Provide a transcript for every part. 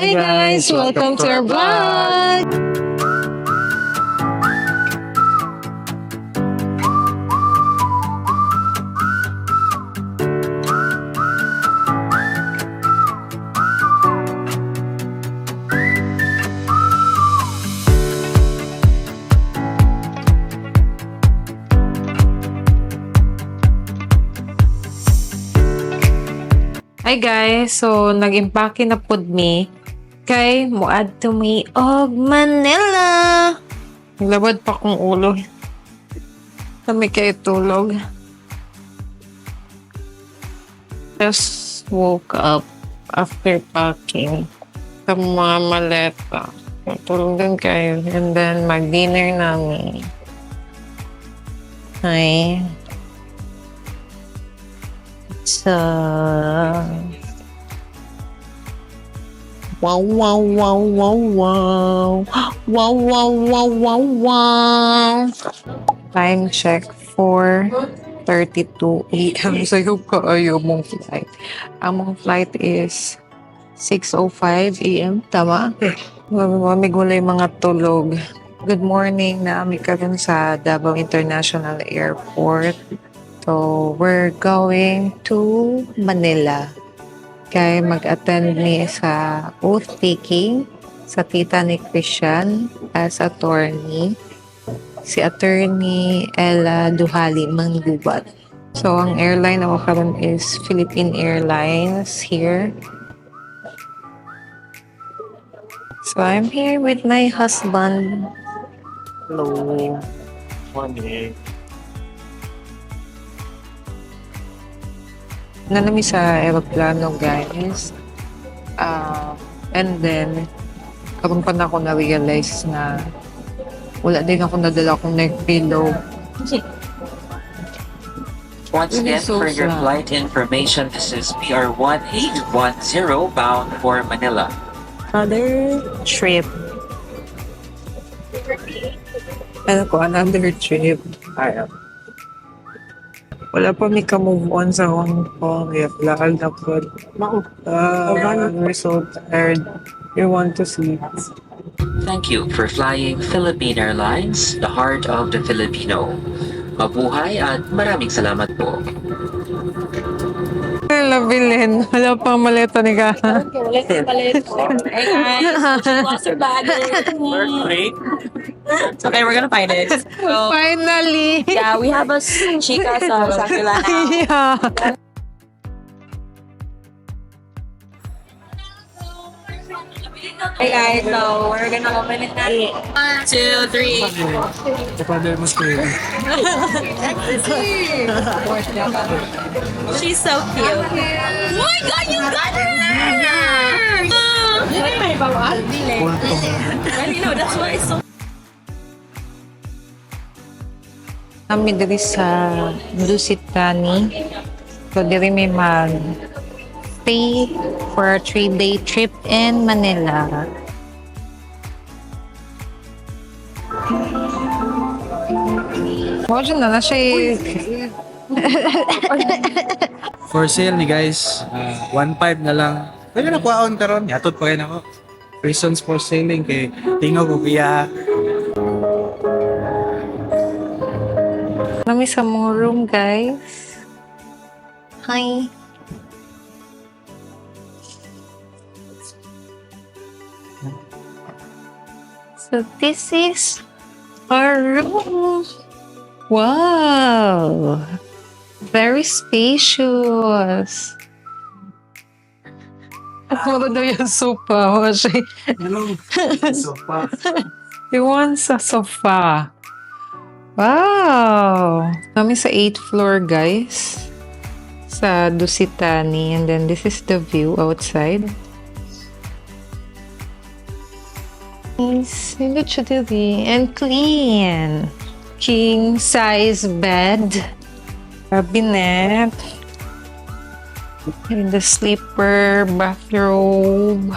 Hi guys, welcome to our vlog. Hi guys, so nag-impake na pod mi kay muad to mi og Manila. Naglabad pa kong ulo. Kami kay tulog. Just woke up after packing sa mga maleta. Tulog din kayo. And then mag-dinner namin. Hi. So, wow, wow, wow, wow, wow. Wow, wow, wow, wow, wow. Time check 4:32 a.m. Sa'yo ka ayaw mong flight. Ang mong flight is 6:05 a.m. Tama? Mamigulay mga tulog. Good morning na kami karon sa Davao International Airport. So, we're going to Manila. Kaya mag-attend ni sa oath taking sa tita ni Christian as attorney. Si attorney Ella Duhali Manggubat. So, ang airline na makaroon is Philippine Airlines here. So, I'm here with my husband. Hello. Morning. Nanami sa aeroplano, guys. And then, karoon pa na ako na-realize na wala din ako nadala kong neck pillow. Once again, So for your sad. flight information, this is PR 1810 bound for Manila. Another trip. Ano ko, another trip. Ayaw. Wala pa may ka-move on sa Hong Kong. Lakal na po. We're so tired. We want to sleep. Thank you for flying Philippine Airlines, the heart of the Filipino. Mabuhay at maraming salamat po. Wala bilhin. Wala pang maleta ni ka. Hey guys, she lost her bag. It's okay, we're gonna find it. So, Finally! yeah, we have a chica sa Shangri-La now. Yeah. Hey guys, so we're gonna open it now. 1, 2, 3. She's so cute. Oh my god, you got her! You know, that's why it's so. Kami diri sa Dusit, Thani. So, diri may mag-stay for a 3-day trip in Manila. Imagine na siya For sale ni guys, 1.5 na lang. Pwede na kuhaon karon. Yatot pa rin ako. Reasons for selling kay tingaw ko kaya Kami sa mga room, guys. Hi. So, this is our room. Wow. Very spacious. Ano daw yung sofa? hello. Sofa. He wants a sofa. Wow! Kami sa 8th floor, guys. Sa Dusit, Thani. And then, this is the view outside. Nice. Hindi siya dili. And clean. King size bed. Cabinet. And the sleeper, bathrobe.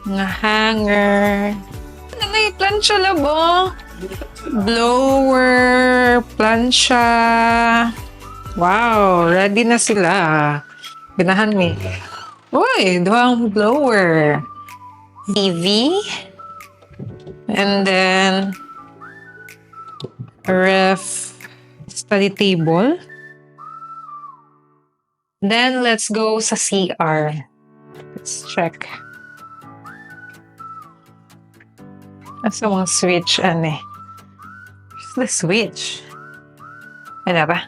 Nga hanger. Ano na yung plancha labo? Blower, plancha. Wow, ready na sila. Ganahan mi. Uy, doang blower. TV, and then a ref, study table. Then let's go sa CR. Let's check. Asa mga switch, ano eh? Where's the switch? Ano ba?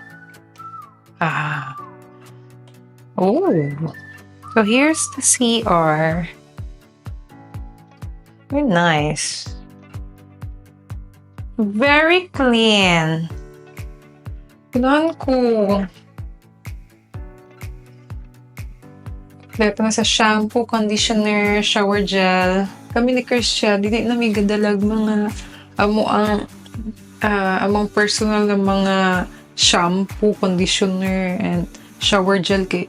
Oh. So here's the CR. Very nice. Very clean. Ganahan ko. Dito na sa shampoo, conditioner, shower gel. Kami ni Karissa, dili na may gadalag mga among personal na mga shampoo, conditioner, and shower gel kay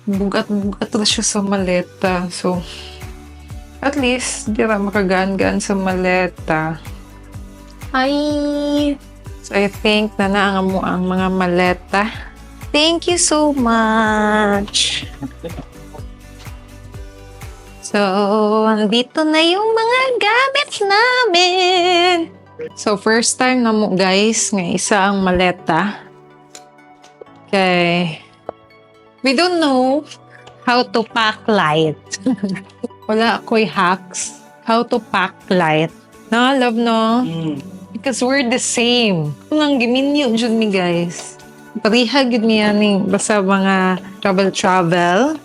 bugat na siya sa maleta. So, at least, di ra makagaan-gaan sa maleta. Ay! So, I think na naang mo ang mga maleta. Thank you so much! So, andito na yung mga gamit namin! So, first time na mo guys, nga isa ang maleta. Okay. We don't know how to pack light. Wala ako'y hacks. How to pack light. No, love, no? Because we're the same. Nang giminyo dyan mi guys. Parihag yun niya ning basta mga travel.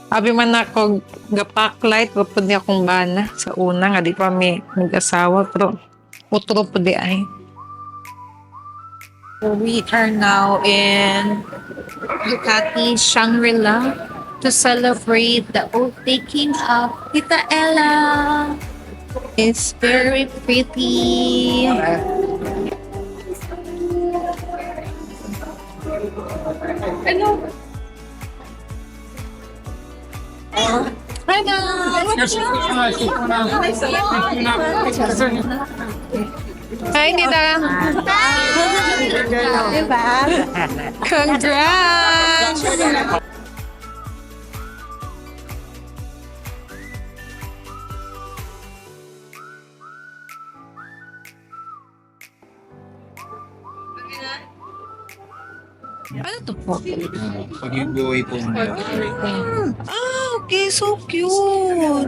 Abi man ako gapack light, wapod niya akong bana. Sa una nga, di pa may nag-asawa. Pero utro po di ay. We are now in Makati, Shangri-La to celebrate the oath taking of Tita Ella. It's very pretty. Hello. Hi guys. Hi Nita. Congrats. Ano to po? Pag-giveaway po. Okay, so cute. Wow.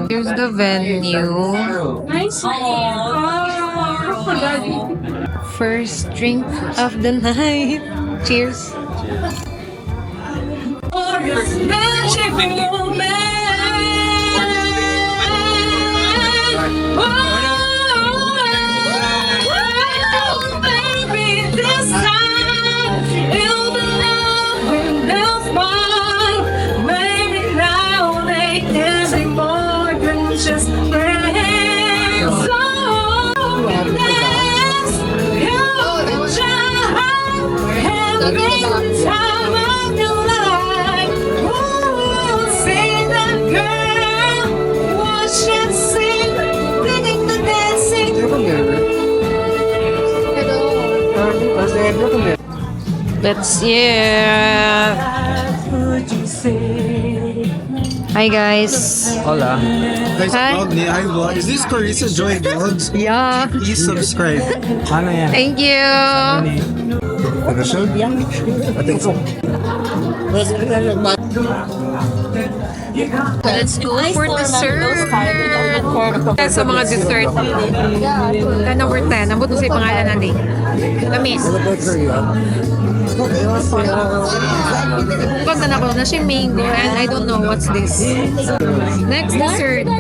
Here's the venue. First drink of the night. Cheers. Let's Hi guys. Hola. Guys, Hi. vlog ni I vlog. Is this Karissa Joy Vlogs? Yeah. Please subscribe. Ano yan? Thank you. Let's go for dessert. Sa mga dessert. 10 over 10. Ang buto sa pangalan natin. Lamis. Pag na ako na siya mango and I don't know what's this. Next dessert.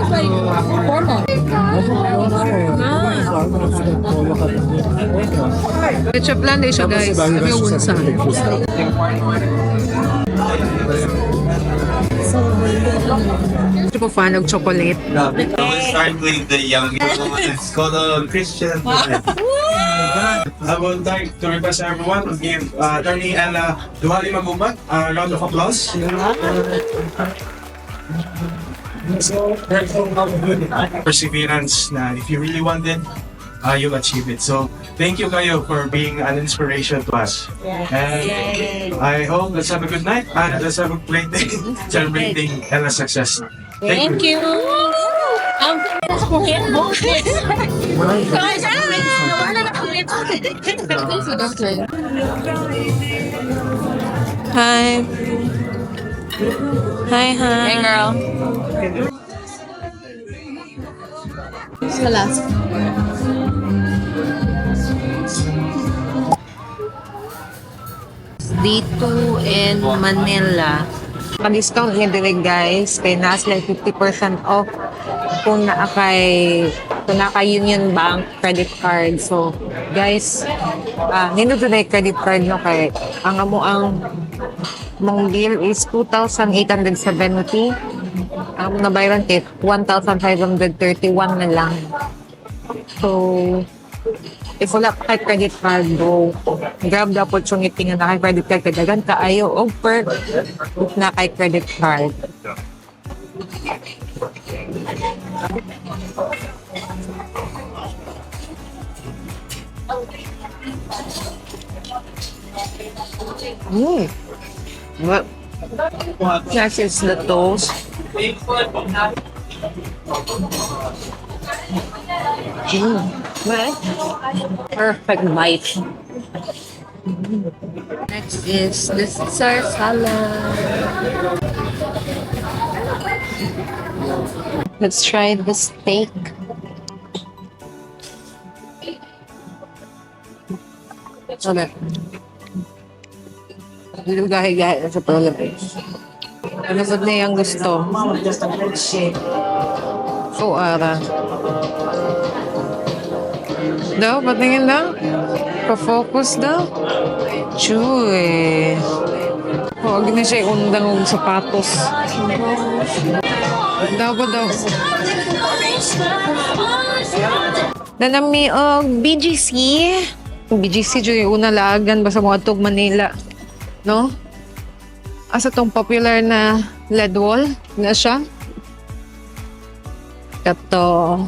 Ketchup lang din siya guys. Sabi ko unsa. Ito po fan of chocolate. We'll start with the youngest one. It's called a Christian. I would like to request everyone to give Thani and Dujali a round of applause. So, perseverance na if you really wanted, you'll achieve it. So, thank you kayo for being an inspiration to us. And I hope let's have a good night and let's have a great day celebrating Ella's success. Thank you. Ang pinas ko yan mo. Hi. Hi, hi. Hey girl. Sa last. Dito in Manila. Pa-discount niya din guys. Kaya nasa like 50% off kung naka-Union Bank credit card. So, guys, nino na credit card no kay ang mong bill is 2,870. Ang nabayaran kay 1,531 na lang. So, if wala pa kay credit card, go. Grab the opportunity nga na kay credit card kadagan kaayo og perk if na kay credit card. Next is the toast. Perfect bite. Next is the Caesar salad. Let's try the steak. Okay. Hindi gahi-gahi na sa Philippines. Ano ba na yung gusto? Ara. Daw, patingin daw. Pa-focus daw. Chuy. Huwag na siya undang og sapatos. Daw ba daw? Nanami og BGC. BGC dyan yung una laagan ba sa mga tug Manila. No? Asa tong popular na LED wall na siya. Ito.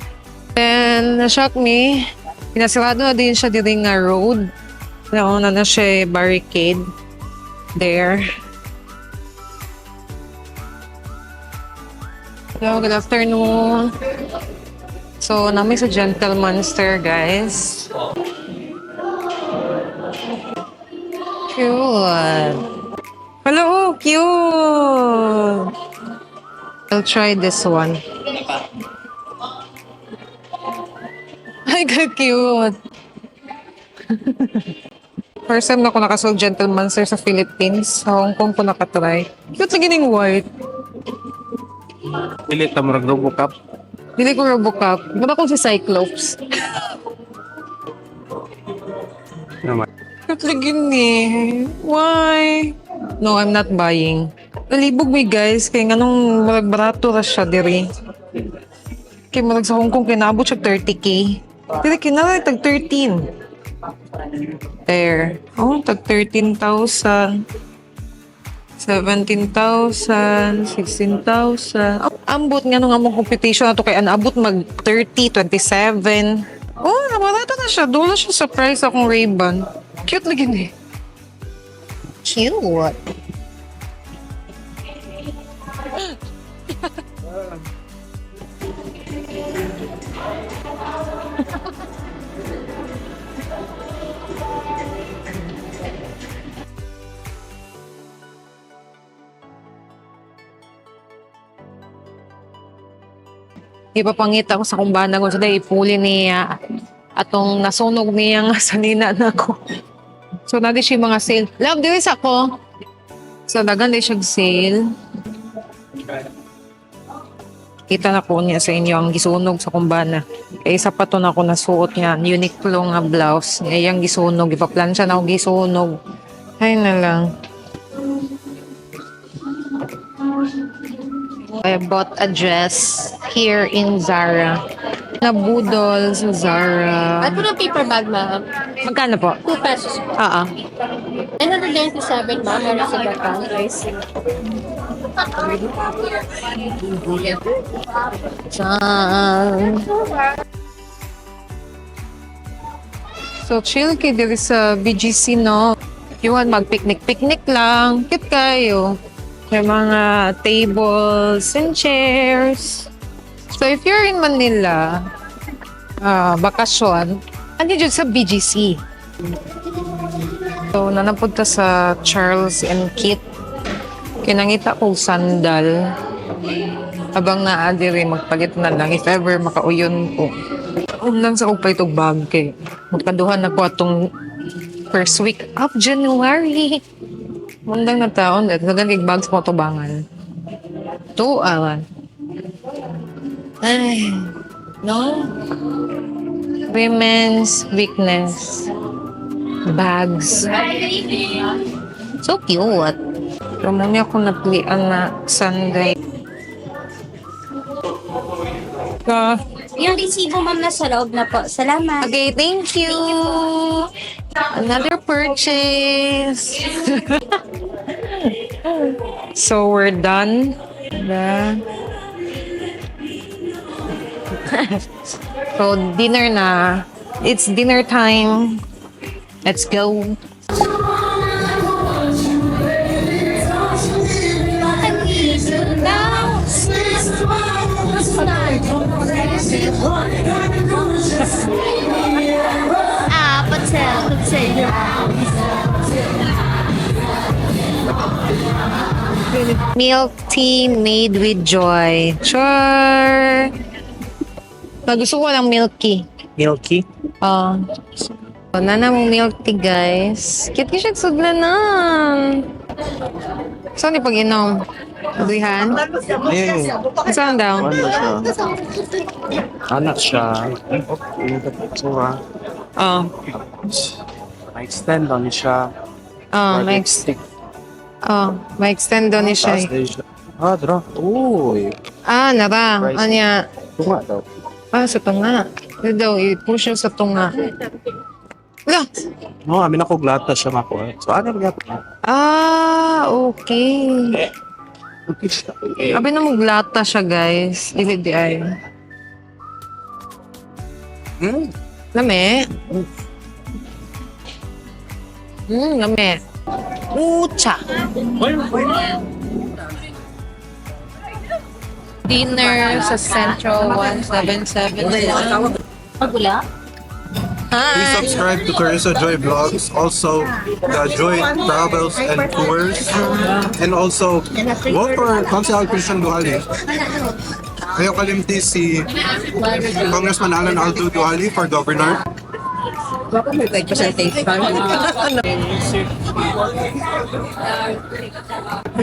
Then, na-shock me. Pinasirado na din siya diri nga road. Nauna na siya barricade. There. Hello, good afternoon. So, namin sa Gentleman's Store, guys. Cute. Hello, cute. I'll try this one. Ay, cute. First time na ako nakasol Gentleman's Store sa Philippines. Sa Hong Kong ko nakatry. Cute lagi ng white. Pili ta mo Robocop. Dili ko Robocop. Ba't ako si Cyclops? Naman. Cute lagi ni. Why? No, I'm not buying. Nalibog mi guys. Kaya nga nung barato ra siya diri. Kaya marag sa Hong Kong kinabot siya 30K. Dili kinala tag 13. There. Oh, tag 13,000. 17,000, 16,000. Ambot nga nung among competition na to kay anabot mag 30, 27. Oh, nabarato na siya. Doon na siya sa price akong Ray-Ban. Cute lagi ni. Cute. Ipapangita ko sa kumbana kung saan ipuli niya atong nasunog niya nga sa nina na ko. So, nadi siya mga sale. Love, diwis ako. So, dagan di siya sale. Kita na ko niya sa inyo ang gisunog sa kumbana. Kaya isa pa to na ako nasuot niya. Uniqlo nga blouse. Ay, ang gisunog. Ipaplansya na ako gisunog. Ay na lang. I bought a dress here in Zara. Nabudol sa Zara. At po ng paper bag, ma'am. Magkano po? 2 pesos. 997, ma'am. Meron sa Bakan. Diyan. So, chill kayo dito sa BGC, no? If you want mag-picnic-picnic lang, cute kayo. May mga tables and chairs. So, if you're in Manila, bakasyon, ano dyan sa BGC? So, nanapunta sa Charles and Kit. Kinangita ko sandal. Habang naadiri, magpalit na lang. If ever, makauyon ko. Unang sa kupay itong bag kay. Magkaduhan na ko atong first week of January. Mundang na taon. Nagagig bags mo tubangan. Tuawan. Ay, no? Women's weakness. Bags. So cute. Ramon niya akong napilian na Sunday. Yung resibo, ma'am, nasa loob na po. Salamat. Okay, thank you. Another purchase. So we're done. So dinner na. It's dinner time. Let's go. Milk tea made with joy. Sure. Gusto ko ng milk tea. Milky. Nana mong milk tea, guys. Cute siya sudlanan. Saan di pag-inom? Duihan? Saan daw? Anak siya. Oh. Na-extend on siya. May extend doon ni siya. Dra. Uy. Nara. Anya. Tunga daw. Sa tunga. Ito daw, i-push siya sa tunga. Wala. No, amin ako glata siya mako. So, ano glata? Okay. Abi na maglata siya, guys. Dili di ay. Lame. Lame. Ucha. Dinner sa Central 1771. Pagula? Please subscribe to Karissa Joy Vlogs. Also, the Joy Travels and Tours. And also, vote for Councilor Christian Duhali. Ayaw kalimti si Congressman Alan Aldo Duhali for governor. Will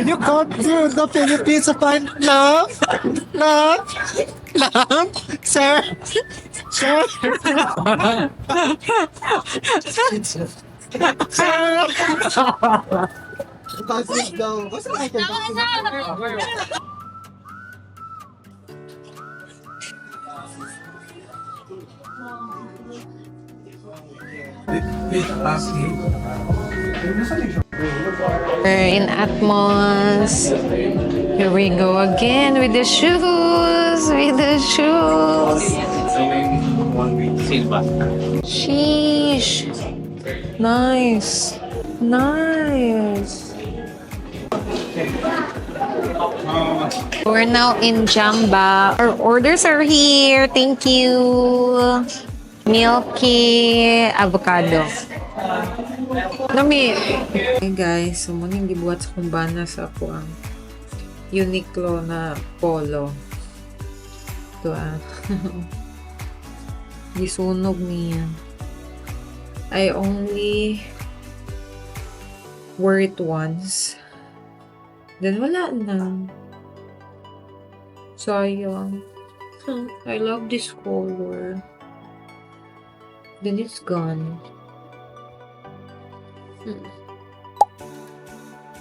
you come to the Philippines to find love? Love? Love? Sir? Sir? We're in Atmos. Here we go again with the shoes. With the shoes. Sheesh. Nice. Nice. We're now in Jamba. Our orders are here. Thank you. Milky avocado. Nami. Hey guys, so muning gibuhat sa kumbana sa ako ang Uniqlo na polo. Ito Gisunog niya. I only wear it once. Then wala na. Sayang. I love this color. Then it's gone.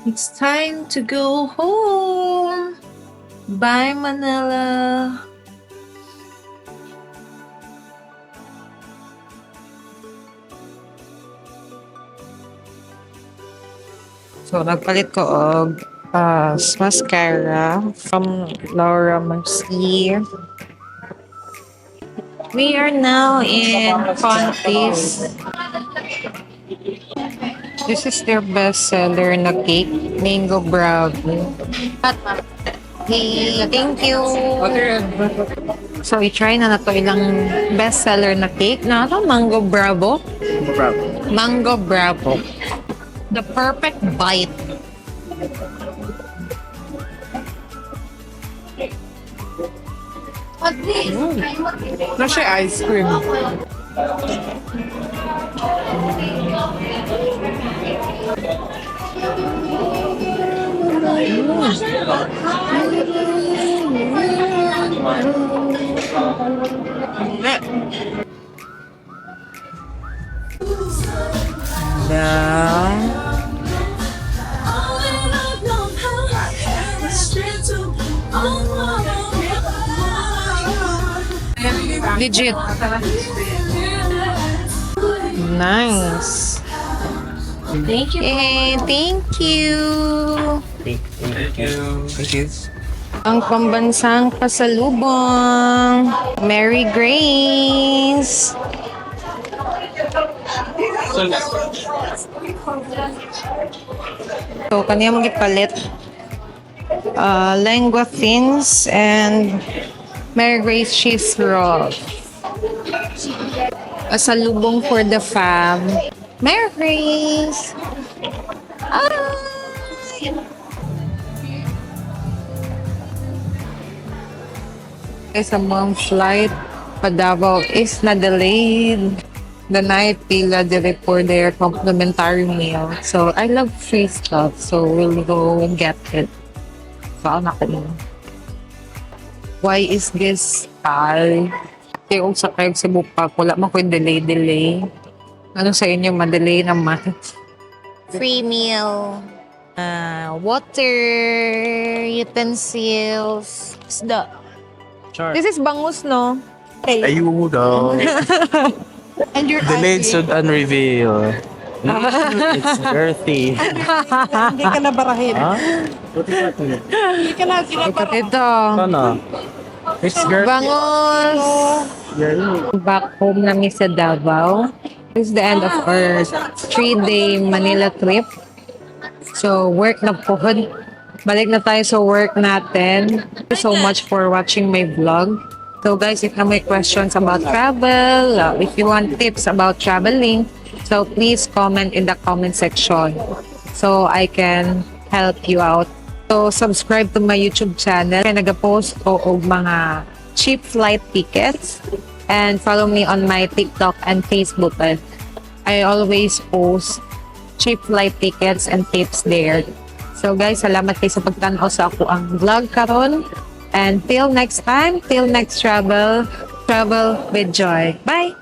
It's time to go home. Bye, Manila. So, nagpalit ko og mascara from Laura Mercier. We are now in Contis. This is their best seller na cake, Mango Bravo. Hey, thank you. So, i-try na to ilang best seller na cake. Na ito, Mango Bravo. Mango Bravo. The perfect bite. Na siya ice cream. Legit. Nice. Thank you. Hey, thank you. Thank you. Ang pambansang pasalubong. Merry Grace. So, kaniya magipalit. Lengua thins and Mary Grace cheese roll. Pasalubong for the fam. Mary Grace. Ay! Sa mga flight pa Davao is na-delayed. The night pila dire for their complimentary meal. So, I love free stuff. So, we'll go and get it. Saan ako? Why is this tal? Kaya kung sa kayo sa bupak, wala man ko yung delay. Ano sa inyo, madelay naman. Free meal. Water, utensils, isda. Sure. This is bangus, no? Ayun daw. And your Delayed should unreveal. It's dirty. Hindi ka na barahin. Ha? Hindi ka na ginabara. Ito. Ano? It's dirty. Bangus. Back home namin sa Davao. This is the end of our 3-day Manila trip. So, work na po. Balik na tayo sa work natin. Thank you so much for watching my vlog. So guys, if you have any questions about travel, if you want tips about traveling, so please comment in the comment section so I can help you out. So subscribe to my YouTube channel. Kaya nag-post ko og mga cheap flight tickets and follow me on my TikTok and Facebook. I always post cheap flight tickets and tips there. So guys, salamat kayo sa pagtanaw sa ako ang vlog karon. And till next time, till next travel with joy. Bye!